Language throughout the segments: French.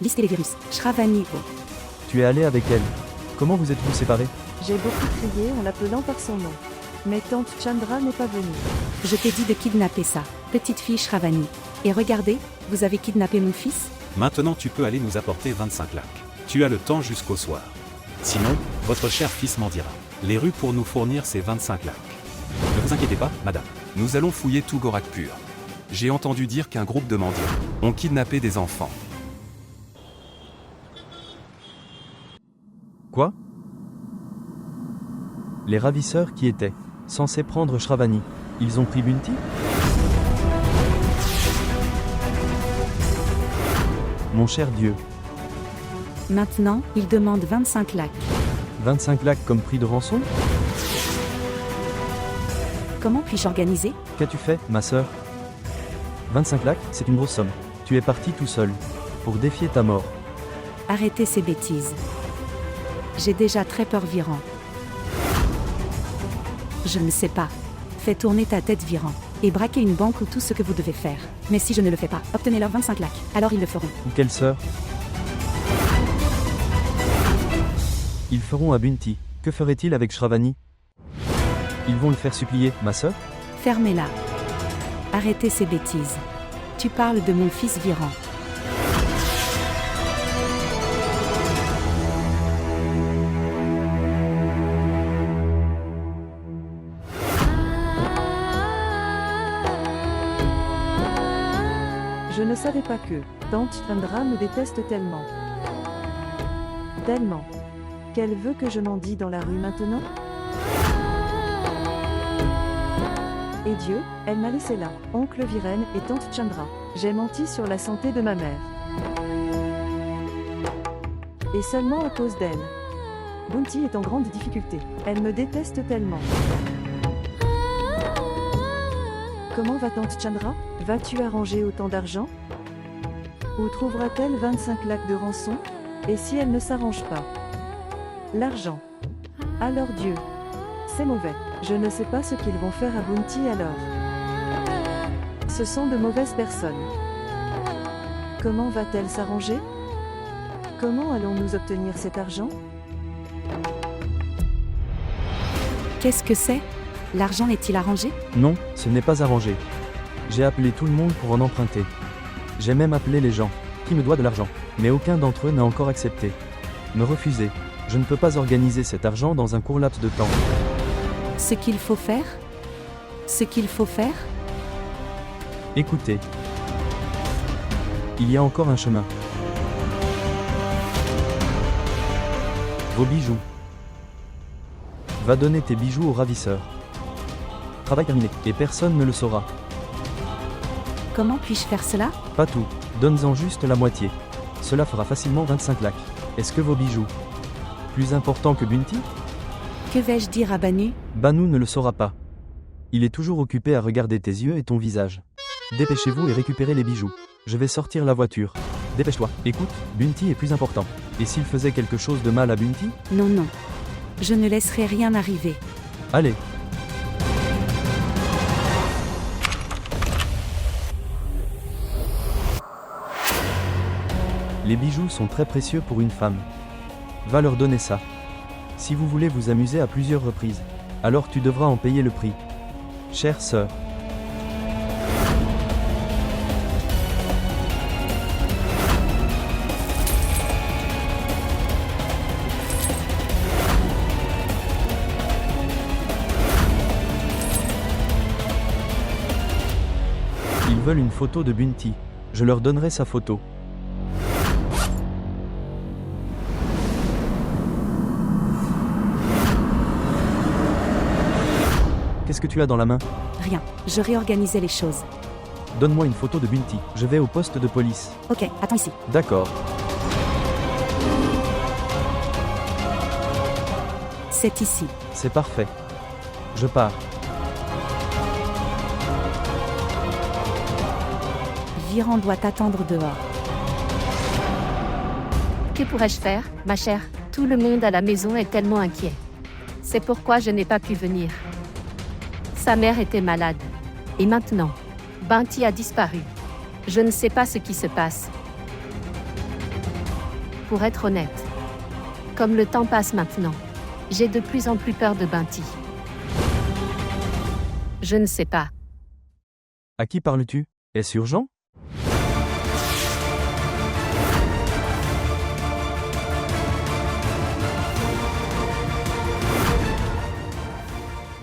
Listez les virus. Shravani. Tu es allé avec elle. Comment vous êtes-vous séparés? J'ai beaucoup crié en l'appelant par son nom. Mais tante Chandra n'est pas venue. Je t'ai dit de kidnapper ça, petite fille Shravani. Et regardez, vous avez kidnappé mon fils? Maintenant tu peux aller nous apporter 25 lakhs. Tu as le temps jusqu'au soir. Sinon, votre cher fils m'en dira. Les rues pour nous fournir ces 25 lakhs. Ne vous inquiétez pas, madame. Nous allons fouiller tout Gorakhpur. J'ai entendu dire qu'un groupe de mendiants ont kidnappé des enfants. Quoi? Les ravisseurs qui étaient censés prendre Shravani, ils ont pris Bunty? Mon cher Dieu. Maintenant, il demande 25 lakhs. 25 lakhs comme prix de rançon? Comment puis-je organiser? Qu'as-tu fait, ma sœur? 25 lakhs, c'est une grosse somme. Tu es parti tout seul. Pour défier ta mort. Arrêtez ces bêtises. J'ai déjà très peur, Viran. Je ne sais pas. Fais tourner ta tête, Viran. Et braquer une banque ou tout ce que vous devez faire. Mais si je ne le fais pas, obtenez leurs 25 lakhs. Alors ils le feront. Ou quelle sœur? Ils feront à Bunty. Que ferait-il avec Shravani? Ils vont le faire supplier, ma sœur? Fermez-la. Arrêtez ces bêtises. Tu parles de mon fils Viran. Je ne savais pas que tante Chandra me déteste tellement. Tellement. Qu'elle veut que je mendie dans la rue maintenant? Et Dieu, elle m'a laissé là, oncle Viren et tante Chandra. J'ai menti sur la santé de ma mère. Et seulement à cause d'elle. Bunty est en grande difficulté. Elle me déteste tellement. Comment va tante Chandra? Vas-tu arranger autant d'argent? Où trouvera-t-elle 25 lakhs de rançon? Et si elle ne s'arrange pas? L'argent. Alors Dieu. C'est mauvais. Je ne sais pas ce qu'ils vont faire à Bunty alors. Ce sont de mauvaises personnes. Comment va-t-elle s'arranger? Comment allons-nous obtenir cet argent? Qu'est-ce que c'est? L'argent est-il arrangé? Non, ce n'est pas arrangé. J'ai appelé tout le monde pour en emprunter. J'ai même appelé les gens qui me doivent de l'argent. Mais aucun d'entre eux n'a encore accepté. Me refuser. Je ne peux pas organiser cet argent dans un court laps de temps. Ce qu'il faut faire? Ce qu'il faut faire? Écoutez. Il y a encore un chemin. Vos bijoux. Va donner tes bijoux aux ravisseurs. Travail terminé, et personne ne le saura. Comment puis-je faire cela? Pas tout, donne-en juste la moitié. Cela fera facilement 25 lakhs. Est-ce que vos bijoux plus importants que Bunty? Que vais-je dire à Banu? Banu ne le saura pas. Il est toujours occupé à regarder tes yeux et ton visage. Dépêchez-vous et récupérez les bijoux. Je vais sortir la voiture. Dépêche-toi. Écoute, Bunty est plus important. Et s'il faisait quelque chose de mal à Bunty? Non, non. Je ne laisserai rien arriver. Allez. Les bijoux sont très précieux pour une femme. Va leur donner ça. Si vous voulez vous amuser à plusieurs reprises, alors tu devras en payer le prix. Chère sœur. Ils veulent une photo de Bunty. Je leur donnerai sa photo. Qu'est-ce que tu as dans la main? Rien. Je réorganisais les choses. Donne-moi une photo de Bunty. Je vais au poste de police. Ok, attends ici. D'accord. C'est ici. C'est parfait. Je pars. Viran doit attendre dehors. Que pourrais-je faire, ma chère? Tout le monde à la maison est tellement inquiet. C'est pourquoi je n'ai pas pu venir. Sa mère était malade. Et maintenant, Bunty a disparu. Je ne sais pas ce qui se passe. pour être honnête. Comme le temps passe maintenant, j'ai de plus en plus peur de Binti. Je ne sais pas. À qui parles-tu? Est-ce urgent?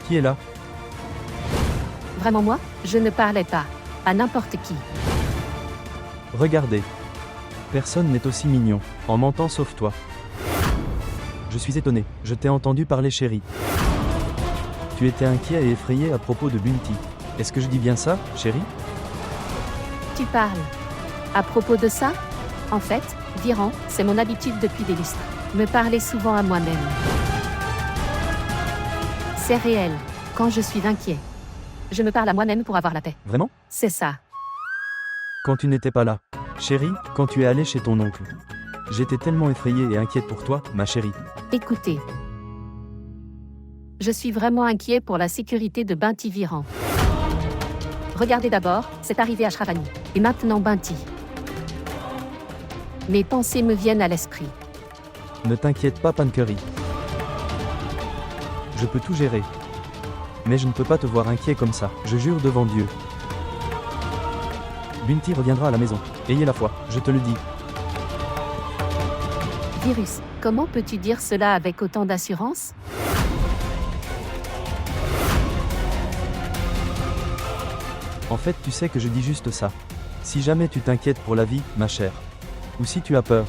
Qui est là? Vraiment moi, je ne parlais pas. À n'importe qui. Regardez. Personne n'est aussi mignon, en mentant sauf toi. Je suis étonné, je t'ai entendu parler chérie. Tu étais inquiet et effrayé à propos de Binti. Est-ce que je dis bien ça, chérie? Tu parles. À propos de ça? En fait, Viran, c'est mon habitude depuis des lustres. Me parler souvent à moi-même. C'est réel. Quand je suis inquiet, je me parle à moi-même pour avoir la paix. Vraiment? C'est ça. Quand tu n'étais pas là. Chérie, quand tu es allée chez ton oncle. J'étais tellement effrayée et inquiète pour toi, ma chérie. Écoutez. Je suis vraiment inquiet pour la sécurité de Binti Viran. Regardez d'abord, c'est arrivé à Shravani. Et maintenant Binti. Mes pensées me viennent à l'esprit. Ne t'inquiète pas, Pancurry. Je peux tout gérer. Mais je ne peux pas te voir inquiet comme ça, je jure devant Dieu. Binti reviendra à la maison. Ayez la foi, je te le dis. Virus, comment peux-tu dire cela avec autant d'assurance? En fait, tu sais que je dis juste ça. Si jamais tu t'inquiètes pour la vie, ma chère. Ou si tu as peur,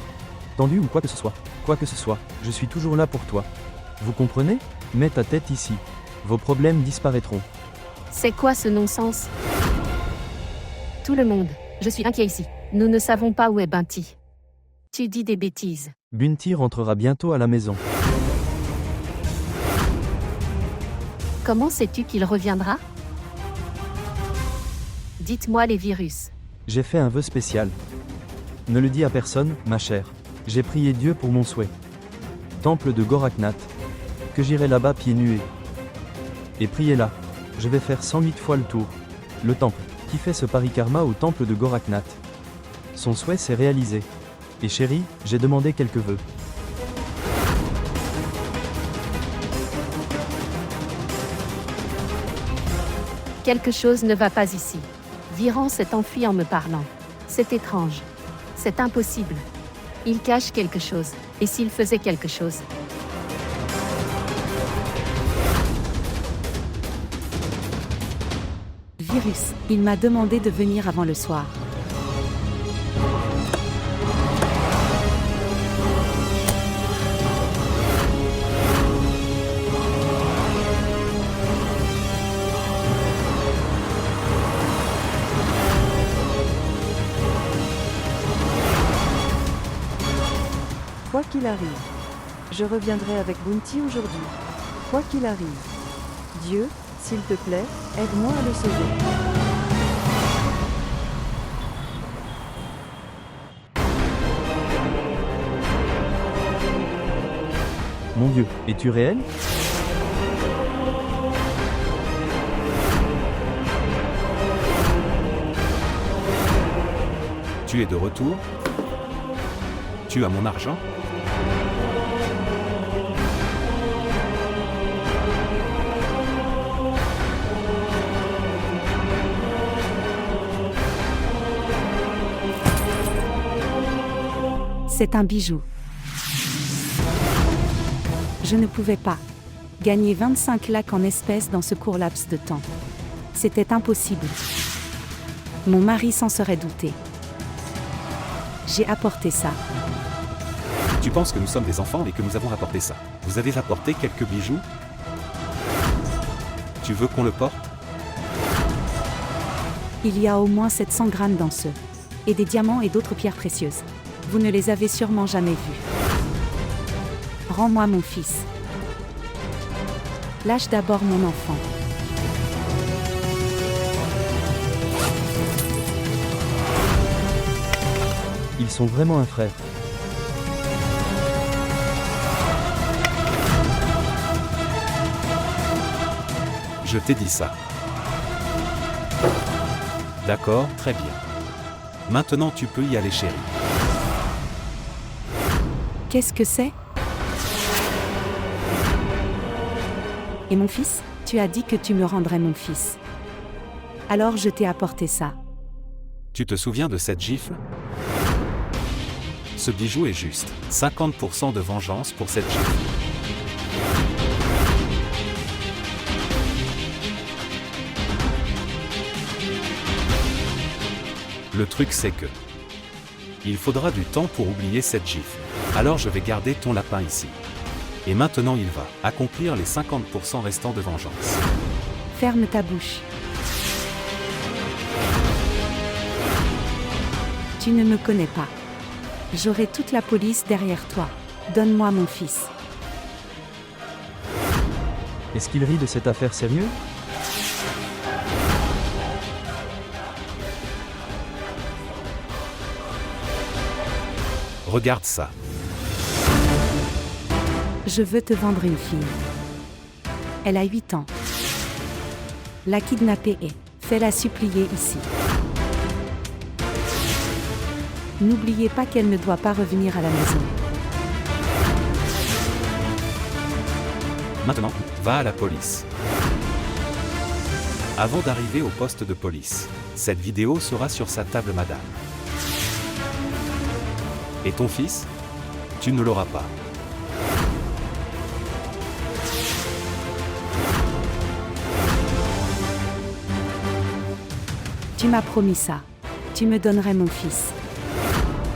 tendu ou quoi que ce soit, je suis toujours là pour toi. Vous comprenez? Mets ta tête ici. Vos problèmes disparaîtront. C'est quoi ce non-sens? Tout le monde, je suis inquiet ici. Nous ne savons pas où est Binti. Tu dis des bêtises. Binti rentrera bientôt à la maison. Comment sais-tu qu'il reviendra? Dites-moi les virus. J'ai fait un vœu spécial. Ne le dis à personne, ma chère. J'ai prié Dieu pour mon souhait. Temple de Goraknath. Que j'irai là-bas pieds nus et priez là. Je vais faire 108 fois le tour. Le temple, qui fait ce parikarma au temple de Goraknath. Son souhait s'est réalisé. Et chérie, j'ai demandé quelques vœux. Quelque chose ne va pas ici. Viran s'est enfui en me parlant. C'est étrange. C'est impossible. Il cache quelque chose. Et s'il faisait quelque chose? Virus, il m'a demandé de venir avant le soir. Quoi qu'il arrive, je reviendrai avec Bounty aujourd'hui. Quoi qu'il arrive. Dieu, s'il te plaît, aide-moi à le sauver. Mon Dieu, es-tu réel? Tu es de retour? Tu as mon argent? C'est un bijou. Je ne pouvais pas gagner 25 lakhs en espèces dans ce court laps de temps. C'était impossible. Mon mari s'en serait douté. J'ai apporté ça. Tu penses que nous sommes des enfants et que nous avons apporté ça? Vous avez apporté quelques bijoux? Tu veux qu'on le porte? Il y a au moins 700 grammes dans ce. Et des diamants et d'autres pierres précieuses. Vous ne les avez sûrement jamais vus. Rends-moi mon fils. Lâche d'abord mon enfant. Ils sont vraiment un frère. Je t'ai dit ça. D'accord, très bien. Maintenant tu peux y aller, chérie. Qu'est-ce que c'est? Et mon fils? Tu as dit que tu me rendrais mon fils. Alors je t'ai apporté ça. Tu te souviens de cette gifle? Ce bijou est juste. 50% de vengeance pour cette gifle. Le truc c'est que... il faudra du temps pour oublier cette gifle. Alors je vais garder ton lapin ici. Et maintenant il va accomplir les 50% restants de vengeance. Ferme ta bouche. Tu ne me connais pas. J'aurai toute la police derrière toi. Donne-moi mon fils. Est-ce qu'il rit de cette affaire sérieuse? Regarde ça. Je veux te vendre une fille. Elle a 8 ans. La kidnapper et fais-la supplier ici. N'oubliez pas qu'elle ne doit pas revenir à la maison. Maintenant, va à la police. Avant d'arriver au poste de police, cette vidéo sera sur sa table, madame. Et ton fils? Tu ne l'auras pas. Tu m'as promis ça. Tu me donnerais mon fils.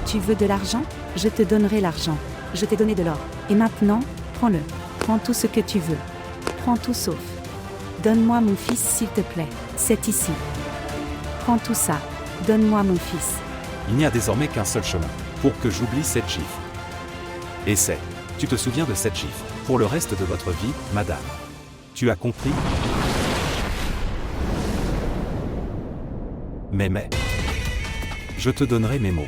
Tu veux de l'argent? Je te donnerai l'argent. Je t'ai donné de l'or. Et maintenant, prends-le. Prends tout ce que tu veux. Prends tout sauf. Donne-moi mon fils s'il te plaît. C'est ici. Prends tout ça. Donne-moi mon fils. Il n'y a désormais qu'un seul chemin pour que j'oublie cette gifle. Et c'est, tu te souviens de cette gifle pour le reste de votre vie, madame. Tu as compris? Mais, je te donnerai mes mots.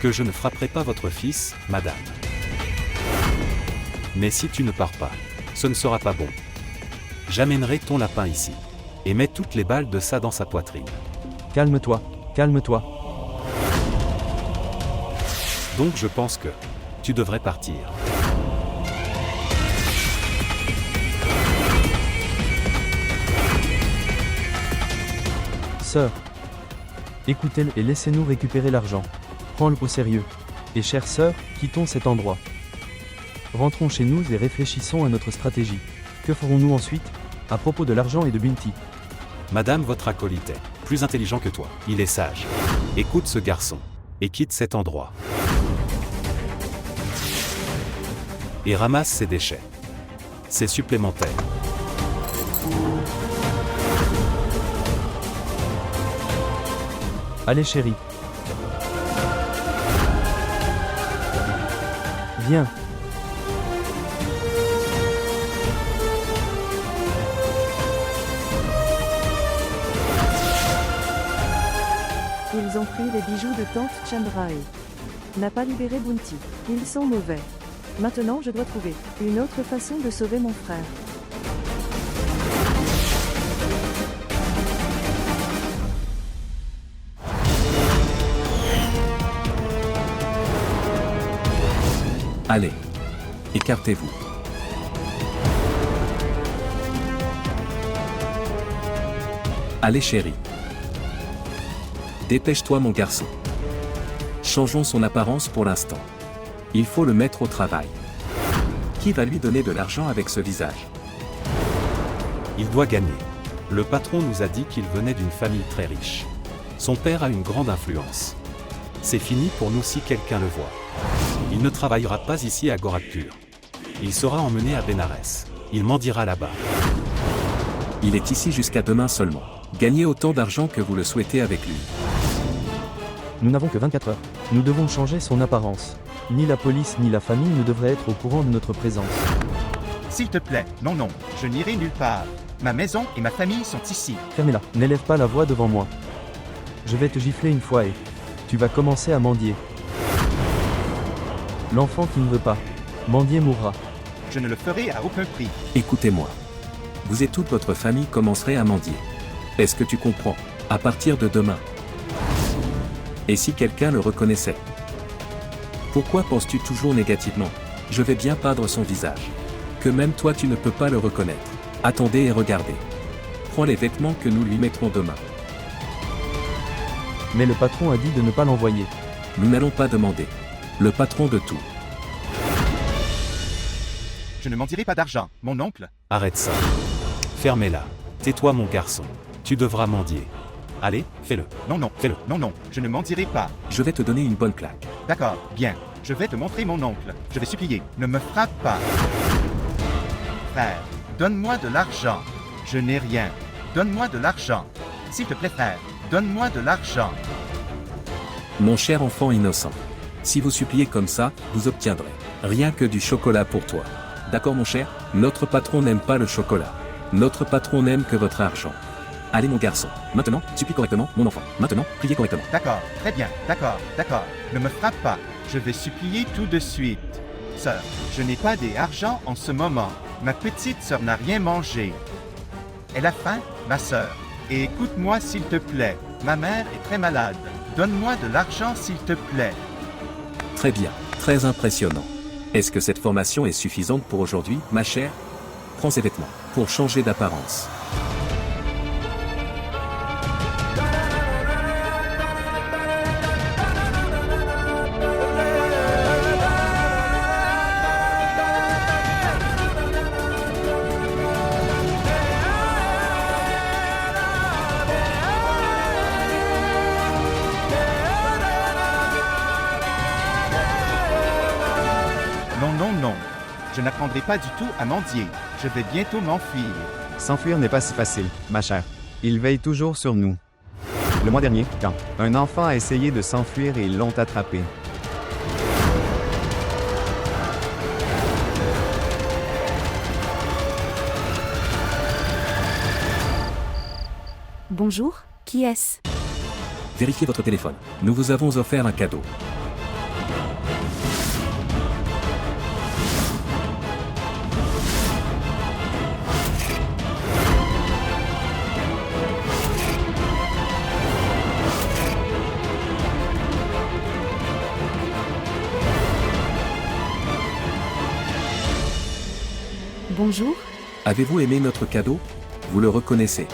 Que je ne frapperai pas votre fils, madame. Mais si tu ne pars pas, ce ne sera pas bon. J'amènerai ton lapin ici. Et mets toutes les balles de ça dans sa poitrine. Calme-toi, calme-toi. Donc je pense que tu devrais partir. Sœur, écoutez-le et laissez-nous récupérer l'argent. Prends-le au sérieux. Et chère sœur, quittons cet endroit. Rentrons chez nous et réfléchissons à notre stratégie. Que ferons-nous ensuite, à propos de l'argent et de Binti? Madame, votre acolyte est plus intelligent que toi. Il est sage. Écoute ce garçon. Et quitte cet endroit. Et ramasse ses déchets. C'est supplémentaire. Allez chérie. Viens. Ils ont pris les bijoux de tante Chandra et n'a pas libéré Bounty. Ils sont mauvais. Maintenant je dois trouver une autre façon de sauver mon frère. Allez, écartez-vous. Allez chérie. Dépêche-toi mon garçon. Changeons son apparence pour l'instant. Il faut le mettre au travail. Qui va lui donner de l'argent avec ce visage? Il doit gagner. Le patron nous a dit qu'il venait d'une famille très riche. Son père a une grande influence. C'est fini pour nous si quelqu'un le voit. Il ne travaillera pas ici à Gorakhpur. Il sera emmené à Bénarès. Il mendiera là-bas. Il est ici jusqu'à demain seulement. Gagnez autant d'argent que vous le souhaitez avec lui. Nous n'avons que 24 heures. Nous devons changer son apparence. Ni la police ni la famille ne devraient être au courant de notre présence. S'il te plaît, non, non, je n'irai nulle part. Ma maison et ma famille sont ici. Fermez-la, n'élève pas la voix devant moi. Je vais te gifler une fois et tu vas commencer à mendier. L'enfant qui ne veut pas mendier mourra. Je ne le ferai à aucun prix. Écoutez-moi. Vous et toute votre famille commencerez à mendier. Est-ce que tu comprends? À partir de demain. Et si quelqu'un le reconnaissait? Pourquoi penses-tu toujours négativement? Je vais bien peindre son visage. Que même toi tu ne peux pas le reconnaître. Attendez et regardez. Prends les vêtements que nous lui mettrons demain. Mais le patron a dit de ne pas l'envoyer. Nous n'allons pas demander. Le patron de tout. Je ne mendirai pas d'argent, mon oncle. Arrête ça. Fermez-la. Tais-toi mon garçon. Tu devras mendier. Allez, fais-le. Non, non, Fais-le. non, non, je ne mendirai pas. Je vais te donner une bonne claque. D'accord, bien. Je vais te montrer mon oncle. Je vais supplier. Ne me frappe pas. Frère, donne-moi de l'argent. Je n'ai rien. Donne-moi de l'argent. S'il te plaît, frère, donne-moi de l'argent. Mon cher enfant innocent. Si vous suppliez comme ça, vous obtiendrez rien que du chocolat pour toi. D'accord mon cher? Notre patron n'aime pas le chocolat. Notre patron n'aime que votre argent. Allez mon garçon, maintenant, supplie correctement, mon enfant. Maintenant, priez correctement. D'accord, très bien, d'accord, d'accord. Ne me frappe pas. Je vais supplier tout de suite. Sœur, je n'ai pas d'argent en ce moment. Ma petite sœur n'a rien mangé. Elle a faim, ma sœur. Et écoute-moi s'il te plaît. Ma mère est très malade. Donne-moi de l'argent s'il te plaît. Très bien, très impressionnant. Est-ce que cette formation est suffisante pour aujourd'hui, ma chère? Prends ces vêtements, pour changer d'apparence. Non, non, non. Je n'apprendrai pas du tout à mendier. Je vais bientôt m'enfuir. S'enfuir n'est pas si facile, ma chère. Ils veillent toujours sur nous. Le mois dernier, quand un enfant a essayé de s'enfuir et ils l'ont attrapé. Bonjour, qui est-ce? Vérifiez votre téléphone. Nous vous avons offert un cadeau. Bonjour, Avez-vous aimé notre cadeau? Vous le reconnaissez.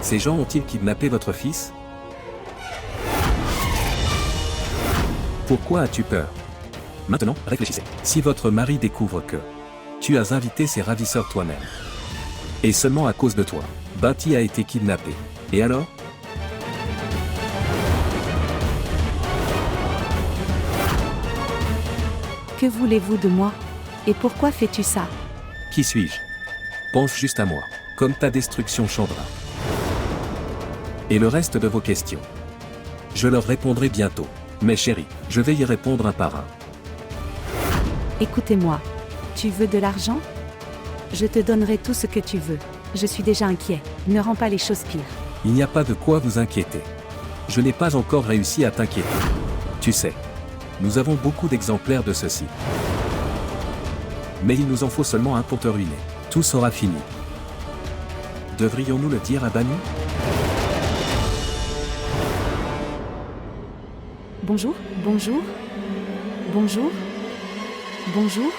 Ces gens ont-ils kidnappé votre fils? Pourquoi as-tu peur? Maintenant, réfléchissez. Si votre mari découvre que tu as invité ces ravisseurs toi-même, et seulement à cause de toi, Betty a été kidnappée, et alors? que voulez-vous de moi? Et pourquoi fais-tu ça? Qui suis-je? Pense juste à moi, comme ta destruction Chandra. Et le reste de vos questions, je leur répondrai bientôt. Mais chérie, je vais y répondre un par un. Écoutez-moi. Tu veux de l'argent? Je te donnerai tout ce que tu veux. Je suis déjà inquiet. Ne rends pas les choses pires. Il n'y a pas de quoi vous inquiéter. Je n'ai pas encore réussi à t'inquiéter. Tu sais, nous avons beaucoup d'exemplaires de ceci. Mais il nous en faut seulement un pour te ruiner. Tout sera fini. Devrions-nous le dire à Banu? Bonjour, bonjour, bonjour, bonjour.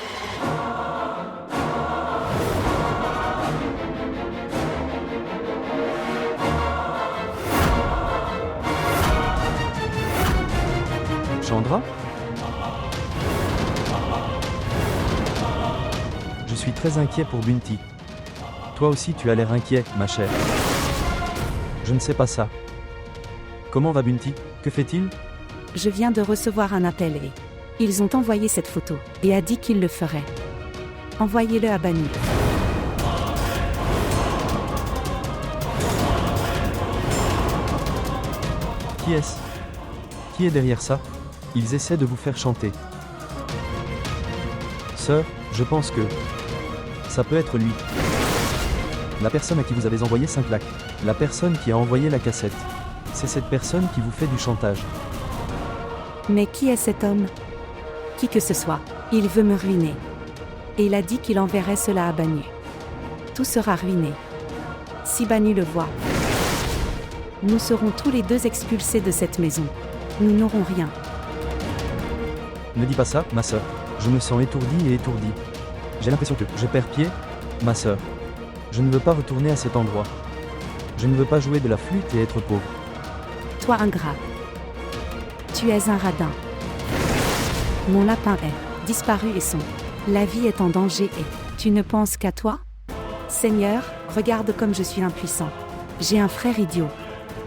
Chandra? Je suis très inquiet pour Bunty. Toi aussi tu as l'air inquiet, ma chère. Je ne sais pas ça. Comment va Bunty? Que fait-il? Je viens de recevoir un appel et ils ont envoyé cette photo et a dit qu'ils le feraient. Envoyez-le à Banu. Qui est-ce? Qui est derrière ça? Ils essaient de vous faire chanter. Sœur, je pense que ça peut être lui. La personne à qui vous avez envoyé 5 lacs. La personne qui a envoyé la cassette. C'est cette personne qui vous fait du chantage. Mais qui est cet homme? Qui que ce soit, il veut me ruiner. Et il a dit qu'il enverrait cela à Banu. Tout sera ruiné. Si Banu le voit, nous serons tous les deux expulsés de cette maison. Nous n'aurons rien. Ne dis pas ça, ma sœur. Je me sens étourdi et étourdi. J'ai l'impression que je perds pied, ma sœur. Je ne veux pas retourner à cet endroit. Je ne veux pas jouer de la flûte et être pauvre. Toi ingrat. Tu es un radin. Mon lapin est disparu et son. La vie est en danger et tu ne penses qu'à toi? Seigneur, regarde comme je suis impuissant. J'ai un frère idiot,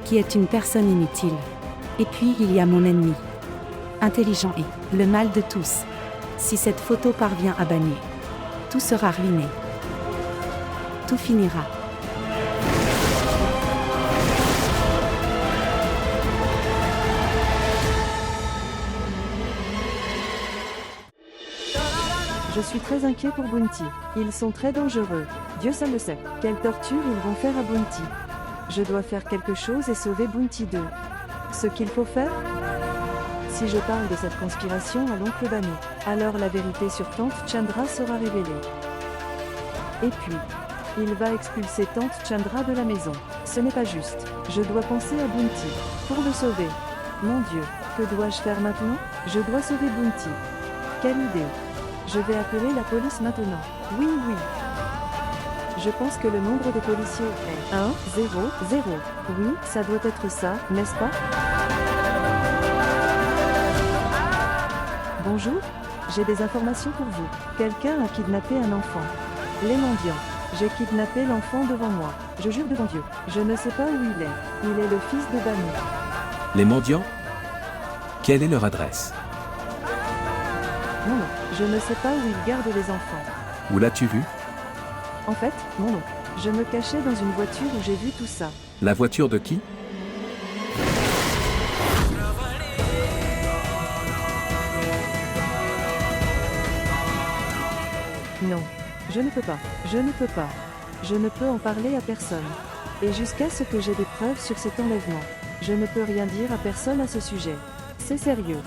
qui est une personne inutile. Et puis il y a mon ennemi, intelligent et le mal de tous. Si cette photo parvient à bannir, tout sera ruiné. Tout finira. Je suis très inquiet pour Bounty. Ils sont très dangereux. Dieu seul le sait. Quelle torture ils vont faire à Bounty. Je dois faire quelque chose et sauver Bounty 2. Ce qu'il faut faire? Si je parle de cette conspiration à l'oncle Banu, alors la vérité sur Tante Chandra sera révélée. Et puis, il va expulser Tante Chandra de la maison. Ce n'est pas juste. Je dois penser à Bounty. Pour le sauver. Mon Dieu, que dois-je faire maintenant? Je dois sauver Bounty. Quelle idée! Je vais appeler la police maintenant. Oui, oui. Je pense que le nombre de policiers est 1, 0, 0. Oui, ça doit être ça, n'est-ce pas? Bonjour, j'ai des informations pour vous. Quelqu'un a kidnappé un enfant. Les mendiants. J'ai kidnappé l'enfant devant moi. Je jure devant Dieu. Je ne sais pas où il est. Il est le fils de Banu. Les mendiants? Quelle est leur adresse? Non, non, je ne sais pas où ils gardent les enfants. Où l'as-tu vu? En fait, mon oncle. Je me cachais dans une voiture où j'ai vu tout ça. La voiture de qui? Non. Je ne peux pas. Je ne peux pas. Je ne peux en parler à personne. Et jusqu'à ce que j'ai des preuves sur cet enlèvement. Je ne peux rien dire à personne à ce sujet. C'est sérieux.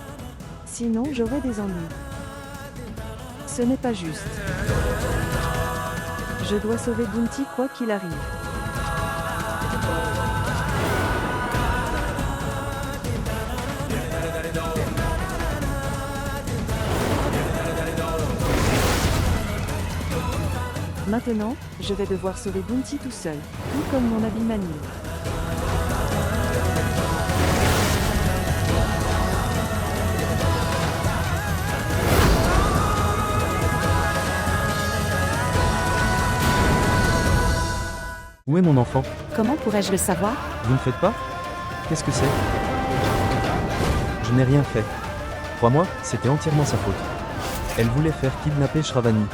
Sinon j'aurai des ennuis. Ce n'est pas juste. Je dois sauver Bounty quoi qu'il arrive. Maintenant, je vais devoir sauver Bounty tout seul, tout comme mon habit Mani. Où est mon enfant? Comment pourrais-je le savoir? Vous ne faites pas? Qu'est-ce que c'est? Je n'ai rien fait. Crois-moi, c'était entièrement sa faute. Elle voulait faire kidnapper Shravani.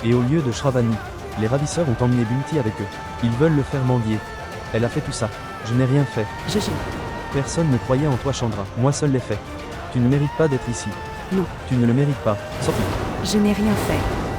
Et au lieu de Shravani, les ravisseurs ont emmené Bounty avec eux. Ils veulent le faire mendier. Elle a fait tout ça. Je n'ai rien fait. Je jure. Personne ne croyait en toi, Chandra. Moi seul l'ai fait. Tu ne mérites pas d'être ici. Non. Tu ne le mérites pas. Sortez. Je n'ai rien fait.